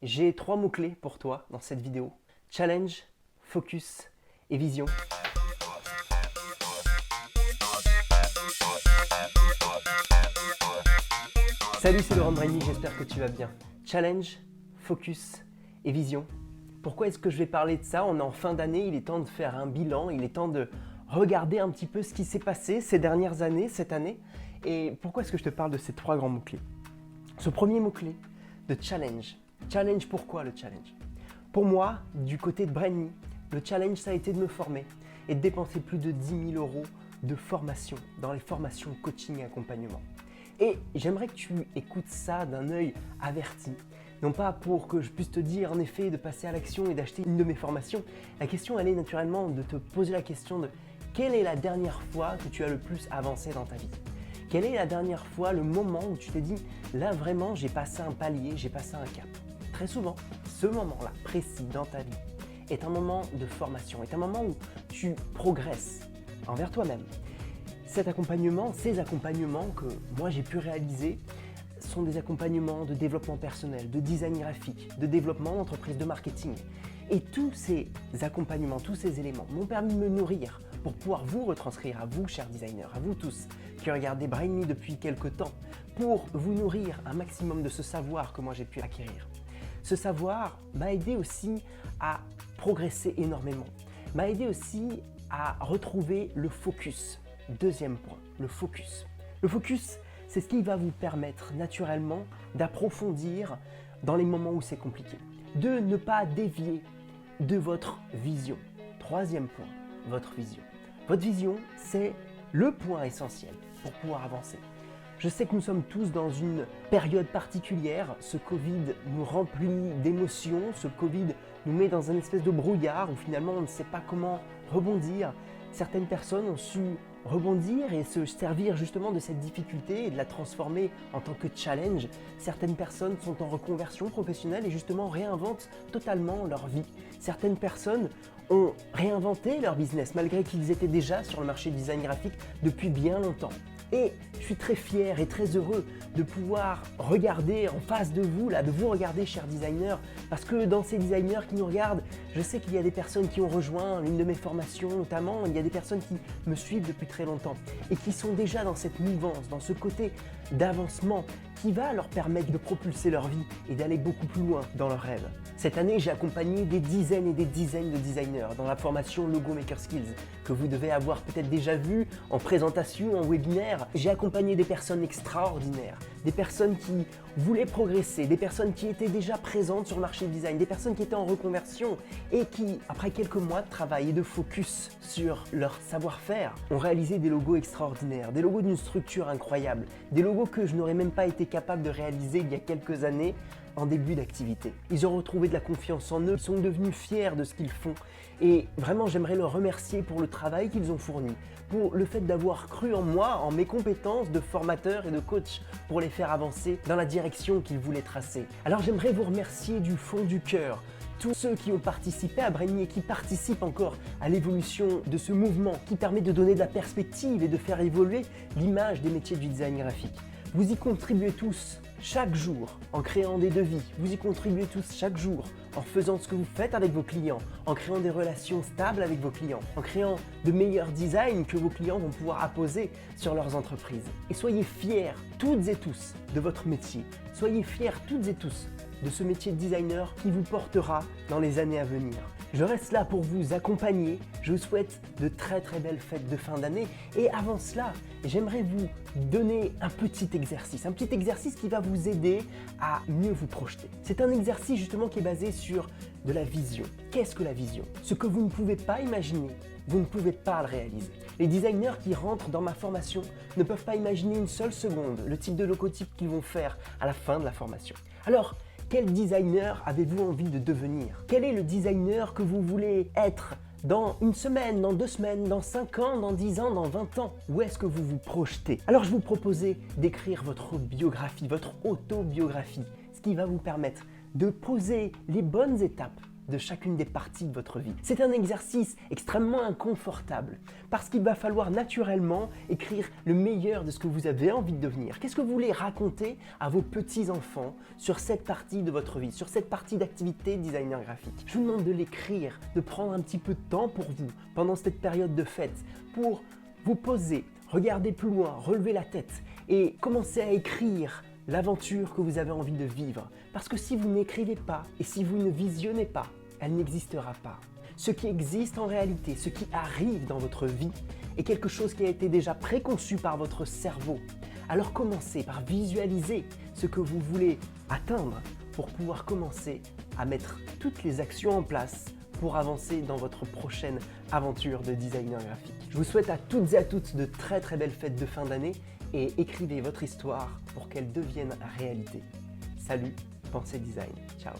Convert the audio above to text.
J'ai 3 mots-clés pour toi dans cette vidéo. Challenge, focus et vision. Salut, c'est Laurent Bragny, j'espère que tu vas bien. Challenge, focus et vision. Pourquoi est-ce que je vais parler de ça? On est en fin d'année, il est temps de faire un bilan, il est temps de regarder un petit peu ce qui s'est passé ces dernières années, cette année. Et pourquoi est-ce que je te parle de ces 3 grands mots-clés? Ce premier mot-clé de challenge. Challenge, pourquoi le challenge? Pour moi, du côté de Bragny, le challenge, ça a été de me former et de dépenser plus de 10 000 € de formation dans les formations coaching et accompagnement. Et j'aimerais que tu écoutes ça d'un œil averti. Non pas pour que je puisse te dire en effet de passer à l'action et d'acheter une de mes formations. La question, elle est naturellement de te poser la question de quelle est la dernière fois que tu as le plus avancé dans ta vie? Quelle est la dernière fois, le moment où tu t'es dit là vraiment j'ai passé un palier, j'ai passé un cap? Très souvent, ce moment-là précis dans ta vie est un moment de formation, est un moment où tu progresses envers toi-même. Ces accompagnements que moi j'ai pu réaliser sont des accompagnements de développement personnel, de design graphique, de développement d'entreprise, de marketing. Et tous ces accompagnements, tous ces éléments m'ont permis de me nourrir pour pouvoir vous retranscrire à vous, chers designers, à vous tous qui regardez Bragny depuis quelques temps, pour vous nourrir un maximum de ce savoir que moi j'ai pu acquérir. Ce savoir m'a aidé aussi à progresser énormément, m'a aidé aussi à retrouver le focus. Deuxième point, le focus. Le focus, c'est ce qui va vous permettre naturellement d'approfondir dans les moments où c'est compliqué, de ne pas dévier de votre vision. Troisième point, votre vision. Votre vision, c'est le point essentiel pour pouvoir avancer. Je sais que nous sommes tous dans une période particulière. Ce Covid nous remplit d'émotions. Ce Covid nous met dans une espèce de brouillard où finalement on ne sait pas comment rebondir. Certaines personnes ont su rebondir et se servir justement de cette difficulté et de la transformer en tant que challenge. Certaines personnes sont en reconversion professionnelle et justement réinventent totalement leur vie. Certaines personnes ont réinventé leur business malgré qu'ils étaient déjà sur le marché du design graphique depuis bien longtemps. Et je suis très fier et très heureux de pouvoir regarder en face de vous, de vous regarder, chers designers, parce que dans ces designers qui nous regardent, je sais qu'il y a des personnes qui ont rejoint l'une de mes formations notamment, il y a des personnes qui me suivent depuis très longtemps et qui sont déjà dans cette mouvance, dans ce côté d'avancement qui va leur permettre de propulser leur vie et d'aller beaucoup plus loin dans leurs rêves. Cette année, j'ai accompagné des dizaines et des dizaines de designers dans la formation Logo Maker Skills que vous devez avoir peut-être déjà vu en présentation, en webinaire. J'ai accompagné des personnes extraordinaires, des personnes qui voulaient progresser, des personnes qui étaient déjà présentes sur le marché du design, des personnes qui étaient en reconversion et qui, après quelques mois de travail et de focus sur leur savoir-faire, ont réalisé des logos extraordinaires, des logos d'une structure incroyable, des logos que je n'aurais même pas été capable de réaliser il y a quelques années en début d'activité. Ils ont retrouvé de la confiance en eux, ils sont devenus fiers de ce qu'ils font et vraiment j'aimerais leur remercier pour le travail qu'ils ont fourni, pour le fait d'avoir cru en moi, en mes compétences de formateur et de coach pour les faire avancer dans la direction qu'ils voulaient tracer. Alors j'aimerais vous remercier du fond du cœur, tous ceux qui ont participé à Bragny et qui participent encore à l'évolution de ce mouvement qui permet de donner de la perspective et de faire évoluer l'image des métiers du design graphique. Vous y contribuez tous chaque jour en créant des devis, vous y contribuez tous chaque jour en faisant ce que vous faites avec vos clients, en créant des relations stables avec vos clients, en créant de meilleurs designs que vos clients vont pouvoir apposer sur leurs entreprises. Et soyez fiers toutes et tous de votre métier, soyez fiers toutes et tous de ce métier de designer qui vous portera dans les années à venir. Je reste là pour vous accompagner, je vous souhaite de très très belles fêtes de fin d'année et avant cela, j'aimerais vous donner un petit exercice qui va vous aider à mieux vous projeter. C'est un exercice justement qui est basé sur de la vision. Qu'est-ce que la vision? Ce que vous ne pouvez pas imaginer, vous ne pouvez pas le réaliser. Les designers qui rentrent dans ma formation ne peuvent pas imaginer une seule seconde le type de logotype qu'ils vont faire à la fin de la formation. Alors, quel designer avez-vous envie de devenir? Quel est le designer que vous voulez être dans une semaine, dans 2 semaines, dans 5 ans, dans 10 ans, dans 20 ans? Où est-ce que vous vous projetez? Alors je vous proposais d'écrire votre biographie, votre autobiographie, ce qui va vous permettre de poser les bonnes étapes de chacune des parties de votre vie. C'est un exercice extrêmement inconfortable parce qu'il va falloir naturellement écrire le meilleur de ce que vous avez envie de devenir. Qu'est-ce que vous voulez raconter à vos petits-enfants sur cette partie de votre vie, sur cette partie d'activité designer graphique? Je vous demande de l'écrire, de prendre un petit peu de temps pour vous pendant cette période de fête, pour vous poser, regarder plus loin, relever la tête et commencer à écrire l'aventure que vous avez envie de vivre. Parce que si vous n'écrivez pas et si vous ne visionnez pas, elle n'existera pas. Ce qui existe en réalité, ce qui arrive dans votre vie, est quelque chose qui a été déjà préconçu par votre cerveau. Alors commencez par visualiser ce que vous voulez atteindre pour pouvoir commencer à mettre toutes les actions en place pour avancer dans votre prochaine aventure de designer graphique. Je vous souhaite à toutes et à toutes de très très belles fêtes de fin d'année et écrivez votre histoire pour qu'elle devienne réalité. Salut, pensez design. Ciao.